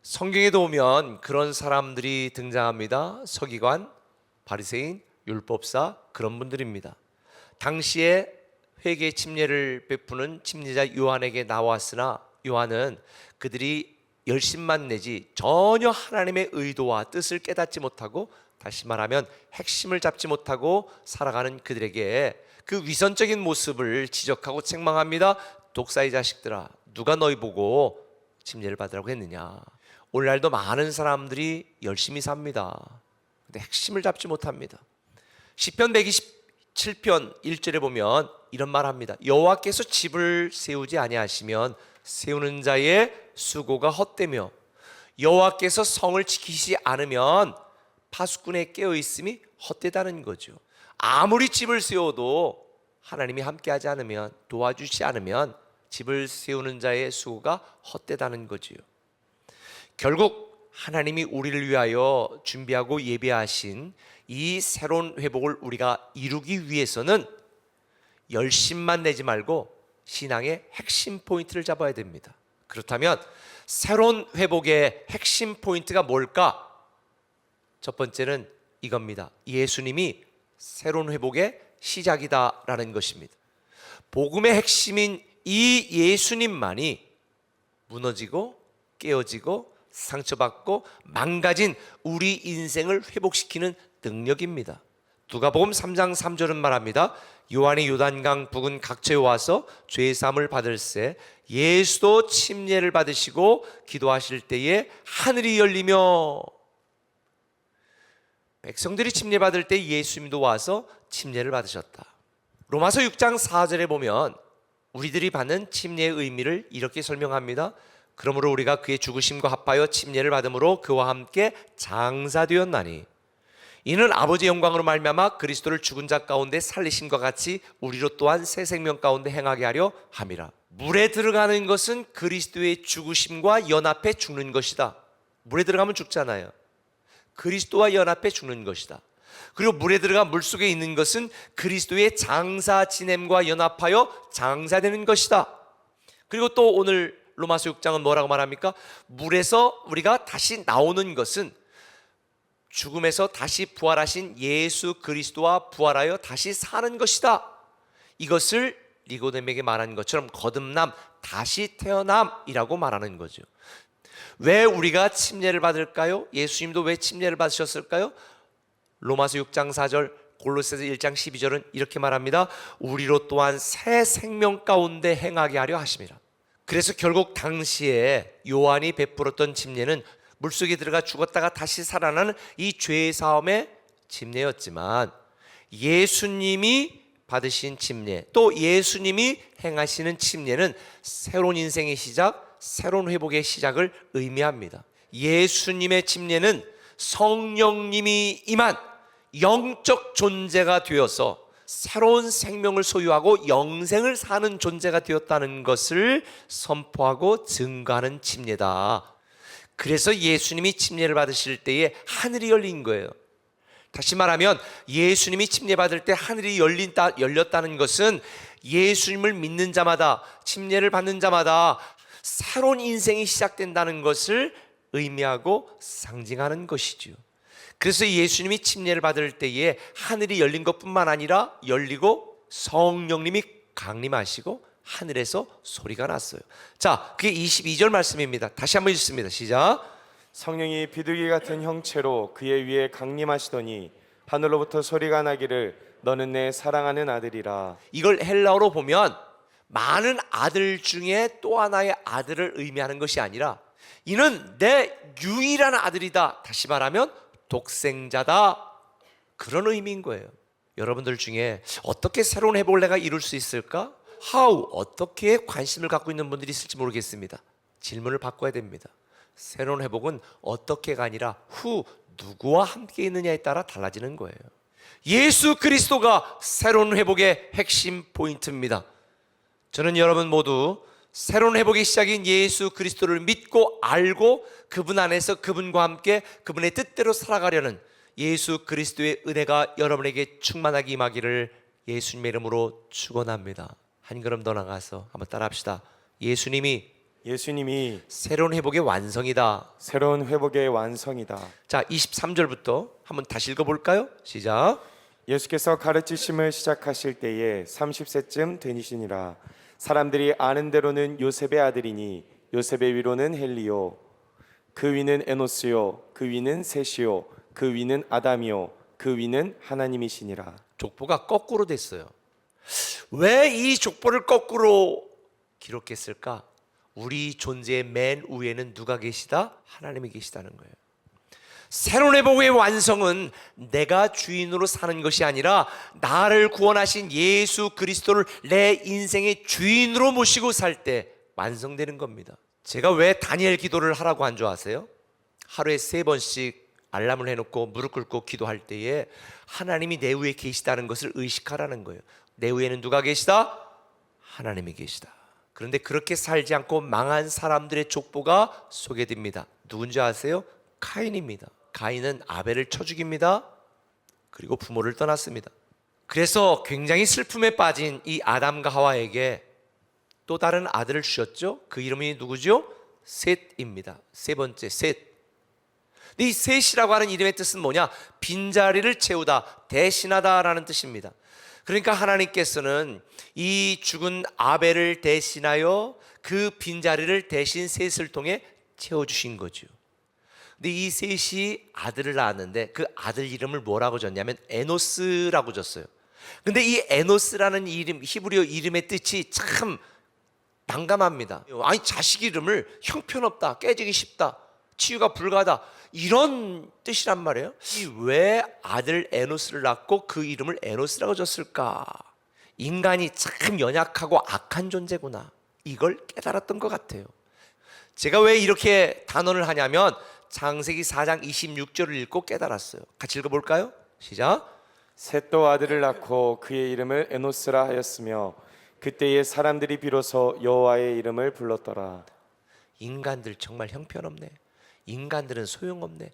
성경에도 보면 그런 사람들이 등장합니다. 서기관, 바리새인, 율법사, 그런 분들입니다. 당시에 회개 침례를 베푸는 침례자 요한에게 나왔으나 요한은 그들이 열심만 내지 전혀 하나님의 의도와 뜻을 깨닫지 못하고, 다시 말하면 핵심을 잡지 못하고 살아가는 그들에게 그 위선적인 모습을 지적하고 책망합니다. 독사의 자식들아, 누가 너희 보고 침례를 받으라고 했느냐. 오늘날도 많은 사람들이 열심히 삽니다. 근데 핵심을 잡지 못합니다. 시편 127편 1절에 보면 이런 말 합니다. 여호와께서 집을 세우지 아니하시면 세우는 자의 수고가 헛되며, 여호와께서 성을 지키시지 않으면 파수꾼의 깨어있음이 헛되다는 거죠. 아무리 집을 세워도 하나님이 함께하지 않으면, 도와주지 않으면 집을 세우는 자의 수고가 헛되다는 거지요. 결국 하나님이 우리를 위하여 준비하고 예배하신 이 새로운 회복을 우리가 이루기 위해서는 열심만 내지 말고 신앙의 핵심 포인트를 잡아야 됩니다. 그렇다면 새로운 회복의 핵심 포인트가 뭘까? 첫 번째는 이겁니다. 예수님이 새로운 회복의 시작이다라는 것입니다. 복음의 핵심인 이 예수님만이 무너지고 깨어지고 상처받고 망가진 우리 인생을 회복시키는 능력입니다. 누가복음 3장 3절은 말합니다. 요한이 요단강 부근 각처에 와서 죄사함을 받을새 예수도 침례를 받으시고 기도하실 때에 하늘이 열리며, 백성들이 침례 받을 때 예수님도 와서 침례를 받으셨다. 로마서 6장 4절에 보면 우리들이 받는 침례의 의미를 이렇게 설명합니다. 그러므로 우리가 그의 죽으심과 합하여 침례를 받음으로 그와 함께 장사되었나니, 이는 아버지의 영광으로 말미암아 그리스도를 죽은 자 가운데 살리심과 같이 우리로 또한 새 생명 가운데 행하게 하려 함이라. 물에 들어가는 것은 그리스도의 죽으심과 연합해 죽는 것이다. 물에 들어가면 죽잖아요. 그리스도와 연합해 죽는 것이다. 그리고 물에 들어가 물속에 있는 것은 그리스도의 장사 지냄과 연합하여 장사되는 것이다. 그리고 또 오늘 로마서 6장은 뭐라고 말합니까? 물에서 우리가 다시 나오는 것은 죽음에서 다시 부활하신 예수 그리스도와 부활하여 다시 사는 것이다. 이것을 니고데모에게 말한 것처럼 거듭남, 다시 태어남이라고 말하는 거죠. 왜 우리가 침례를 받을까요? 예수님도 왜 침례를 받으셨을까요? 로마서 6장 4절, 골로새서 1장 12절은 이렇게 말합니다. 우리로 또한 새 생명 가운데 행하게 하려 하심이라. 그래서 결국 당시에 요한이 베풀었던 침례는 물속에 들어가 죽었다가 다시 살아나는 이 죄의 사함의 침례였지만, 예수님이 받으신 침례, 또 예수님이 행하시는 침례는 새로운 인생의 시작, 새로운 회복의 시작을 의미합니다. 예수님의 침례는 성령님이 임한 영적 존재가 되어서 새로운 생명을 소유하고 영생을 사는 존재가 되었다는 것을 선포하고 증거하는 침례다. 그래서 예수님이 침례를 받으실 때에 하늘이 열린 거예요. 다시 말하면 예수님이 침례 받을 때 하늘이 열렸다는 것은 예수님을 믿는 자마다, 침례를 받는 자마다 새로운 인생이 시작된다는 것을 의미하고 상징하는 것이죠. 그래서 예수님이 침례를 받을 때에 하늘이 열린 것뿐만 아니라 열리고 성령님이 강림하시고 하늘에서 소리가 났어요. 자, 그게 22절 말씀입니다. 다시 한번 읽습니다. 시작. 성령이 비둘기 같은 형체로 그의 위에 강림하시더니 하늘로부터 소리가 나기를 너는 내 사랑하는 아들이라. 이걸 헬라어로 보면 많은 아들 중에 또 하나의 아들을 의미하는 것이 아니라 이는 내 유일한 아들이다. 다시 말하면 독생자다. 그런 의미인 거예요. 여러분들 중에 어떻게 새로운 회복을 내가 이룰 수 있을까? How, 어떻게 관심을 갖고 있는 분들이 있을지 모르겠습니다. 질문을 바꿔야 됩니다. 새로운 회복은 어떻게가 아니라 who, 누구와 함께 있느냐에 따라 달라지는 거예요. 예수 그리스도가 새로운 회복의 핵심 포인트입니다. 저는 여러분 모두 새로운 회복의 시작인 예수 그리스도를 믿고 알고 그분 안에서 그분과 함께 그분의 뜻대로 살아가려는 예수 그리스도의 은혜가 여러분에게 충만하게 임하기를 예수님의 이름으로 축원합니다. 한 걸음 더 나가서 한번 따라합시다. 예수님이 예수님이 새로운 회복의 완성이다. 새로운 회복의 완성이다. 자, 23절부터 한번 다시 읽어볼까요? 시작. 예수께서 가르치심을 시작하실 때에 30세쯤 되시니라. 사람들이 아는 대로는 요셉의 아들이니 요셉의 위로는 헬리요, 그 위는 에노스요, 그 위는 셋이요, 그 위는 아담이요, 그 위는 하나님이시니라. 족보가 거꾸로 됐어요. 왜 이 족보를 거꾸로 기록했을까? 우리 존재의 맨 위에는 누가 계시다? 하나님이 계시다는 거예요. 새로운 회복의 완성은 내가 주인으로 사는 것이 아니라 나를 구원하신 예수 그리스도를 내 인생의 주인으로 모시고 살 때 완성되는 겁니다. 제가 왜 다니엘 기도를 하라고 한 줄 아세요? 하루에 3번씩 알람을 해놓고 무릎 꿇고 기도할 때에 하나님이 내 위에 계시다는 것을 의식하라는 거예요. 내 위에는 누가 계시다? 하나님이 계시다. 그런데 그렇게 살지 않고 망한 사람들의 족보가 소개됩니다. 누군지 아세요? 카인입니다. 가인은 아벨을 쳐 죽입니다. 그리고 부모를 떠났습니다. 그래서 굉장히 슬픔에 빠진 이 아담과 하와에게 또 다른 아들을 주셨죠. 그 이름이 누구죠? 셋입니다. 세 번째 셋. 이 셋이라고 하는 이름의 뜻은 뭐냐? 빈자리를 채우다, 대신하다라는 뜻입니다. 그러니까 하나님께서는 이 죽은 아벨을 대신하여 그 빈자리를 대신 셋을 통해 채워주신 거죠. 근데 이 셋이 아들을 낳았는데 그 아들 이름을 뭐라고 줬냐면 에노스라고 줬어요. 근데 이 에노스라는 이름, 히브리어 이름의 뜻이 참 난감합니다. 아니, 자식 이름을 형편없다, 깨지기 쉽다, 치유가 불가하다, 이런 뜻이란 말이에요. 왜 아들 에노스를 낳고 그 이름을 에노스라고 줬을까? 인간이 참 연약하고 악한 존재구나, 이걸 깨달았던 것 같아요. 제가 왜 이렇게 단언을 하냐면 창세기 4장 26절을 읽고 깨달았어요. 같이 읽어볼까요? 시작. 셋도 아들을 낳고 그의 이름을 에노스라 하였으며 그때의 사람들이 비로소 여호와의 이름을 불렀더라. 인간들 정말 형편없네. 인간들은 소용없네.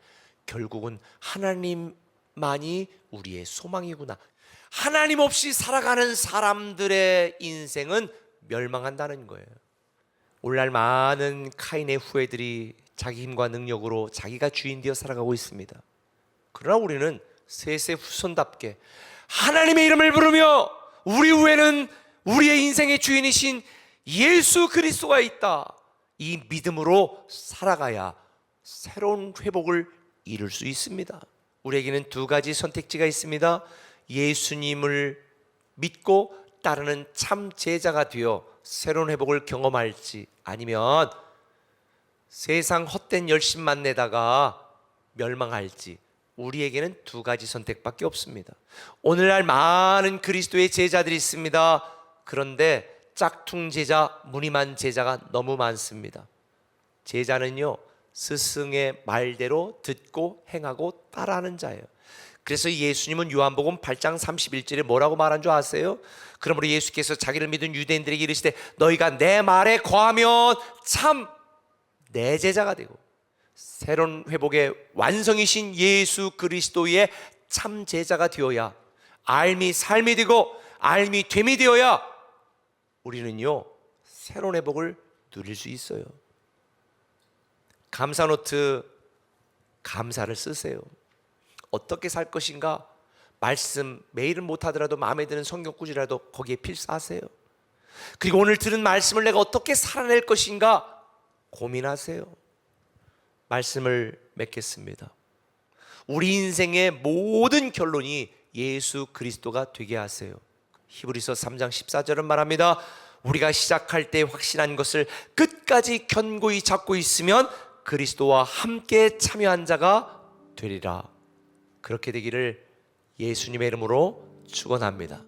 결국은 하나님만이 우리의 소망이구나. 하나님 없이 살아가는 사람들의 인생은 멸망한다는 거예요. 오늘날 많은 카인의 후예들이 자기 힘과 능력으로 자기가 주인 되어 살아가고 있습니다. 그러나 우리는 셋의 후손답게 하나님의 이름을 부르며 우리 후에는 우리의 인생의 주인이신 예수 그리스도가 있다, 이 믿음으로 살아가야 새로운 회복을 이룰 수 있습니다. 우리에게는 두 가지 선택지가 있습니다. 예수님을 믿고 따르는 참 제자가 되어 새로운 회복을 경험할지, 아니면 세상 헛된 열심만 내다가 멸망할지. 우리에게는 두 가지 선택밖에 없습니다. 오늘날 많은 그리스도의 제자들이 있습니다. 그런데 짝퉁 제자, 무늬만 제자가 너무 많습니다. 제자는요, 스승의 말대로 듣고 행하고 따라하는 자예요. 그래서 예수님은 요한복음 8장 31절에 뭐라고 말한 줄 아세요? 그러므로 예수께서 자기를 믿은 유대인들에게 이르시되 너희가 내 말에 거하면 참 내 제자가 되고 새로운 회복의 완성이신 예수 그리스도의 참 제자가 되어야, 알미 삶이 되고 알미 됨이 되어야 우리는요 새로운 회복을 누릴 수 있어요. 감사 노트, 감사를 쓰세요. 어떻게 살 것인가? 말씀 매일은 못하더라도 마음에 드는 성경 구절이라도 거기에 필사하세요. 그리고 오늘 들은 말씀을 내가 어떻게 살아낼 것인가 고민하세요. 말씀을 맺겠습니다. 우리 인생의 모든 결론이 예수 그리스도가 되게 하세요. 히브리서 3장 14절은 말합니다. 우리가 시작할 때 확신한 것을 끝까지 견고히 잡고 있으면 그리스도와 함께 참여한 자가 되리라. 그렇게 되기를 예수님의 이름으로 축원합니다.